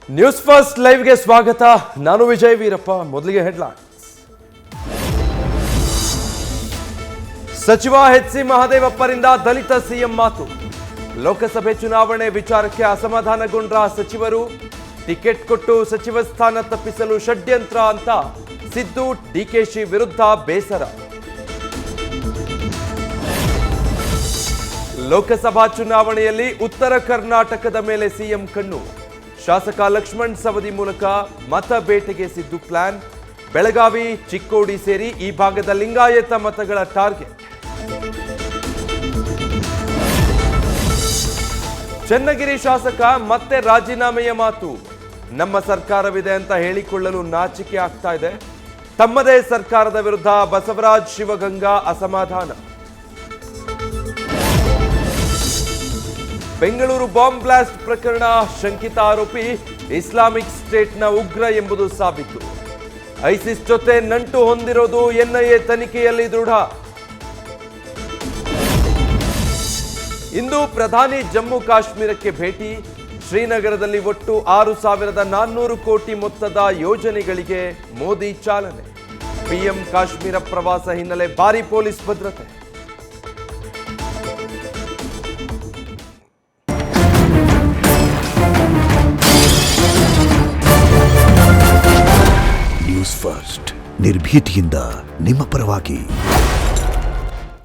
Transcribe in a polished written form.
News first ಲೈವ್ಗೆ ಸ್ವಾಗತ. ನಾನು ವಿಜಯ್ ವೀರಪ್ಪ. ಮೊದಲಿಗೆ ಹೆಡ್ಲೈನ್ಸ್. ಸಚಿವ ಎಚ್.ಸಿ. ಮಹದೇವಪ್ಪರಿಂದ ದಲಿತ ಸಿಎಂ ಮಾತು. ಲೋಕಸಭೆ ಚುನಾವಣೆ ವಿಚಾರಕ್ಕೆ ಅಸಮಾಧಾನಗೊಂಡ ಸಚಿವರು ಟಿಕೆಟ್ ಕೊಟ್ಟು ಸಚಿವ ಸ್ಥಾನ ತಪ್ಪಿಸಲು ಷಡ್ಯಂತ್ರ ಅಂತ ಸಿದ್ದು ಡಿಕೆಶಿ ವಿರುದ್ಧ ಬೇಸರ. ಲೋಕಸಭಾ ಚುನಾವಣೆಯಲ್ಲಿ ಉತ್ತರ ಕರ್ನಾಟಕದ ಮೇಲೆ ಸಿಎಂ ಕಣ್ಣು. ಶಾಸಕ ಲಕ್ಷ್ಮಣ್ ಸವದಿ ಮೂಲಕ ಮತ ಬೇಟೆಗೆ ಸಿದ್ದು ಪ್ಲಾನ್. ಬೆಳಗಾವಿ, ಚಿಕ್ಕೋಡಿ ಸೇರಿ ಈ ಭಾಗದ ಲಿಂಗಾಯತ ಮತಗಳ ಟಾರ್ಗೆಟ್. ಚನ್ನಗಿರಿ ಶಾಸಕ ಮತ್ತೆ ರಾಜೀನಾಮೆಯ ಮಾತು. ನಮ್ಮ ಸರ್ಕಾರವಿದೆ ಅಂತ ಹೇಳಿಕೊಳ್ಳಲು ನಾಚಿಕೆ ಆಗ್ತಾ ಇದೆ. ತಮ್ಮದೇ ಸರ್ಕಾರದ ವಿರುದ್ಧ ಬಸವರಾಜ್ ಶಿವಗಂಗಾ ಅಸಮಾಧಾನ. ಬೆಂಗಳೂರು ಬಾಂಬ್ ಬ್ಲಾಸ್ಟ್ ಪ್ರಕರಣ ಶಂಕಿತ ಆರೋಪಿ ಇಸ್ಲಾಮಿಕ್ ಸ್ಟೇಟ್ನ ಉಗ್ರ ಎಂಬುದು ಸಾಬೀತು. ಐಸಿಸ್ ಜೊತೆ ನಂಟು ಹೊಂದಿರೋದು ಎನ್ಐಎ ತನಿಖೆಯಲ್ಲಿ ದೃಢ. ಇಂದು ಪ್ರಧಾನಿ ಜಮ್ಮು ಕಾಶ್ಮೀರಕ್ಕೆ ಭೇಟಿ. ಶ್ರೀನಗರದಲ್ಲಿ ಒಟ್ಟು 6,400 ಕೋಟಿ ಮೊತ್ತದ ಯೋಜನೆಗಳಿಗೆ ಮೋದಿ ಚಾಲನೆ. ಪಿಎಂ ಕಾಶ್ಮೀರ ಪ್ರವಾಸ ಹಿನ್ನೆಲೆ ಭಾರಿ ಪೊಲೀಸ್ ಭದ್ರತೆ. ನ್ಯೂಸ್ ಫಸ್ಟ್ ನಿರ್ಭೀತಿಯಿಂದ ನಿಮ್ಮ ಪರವಾಗಿ.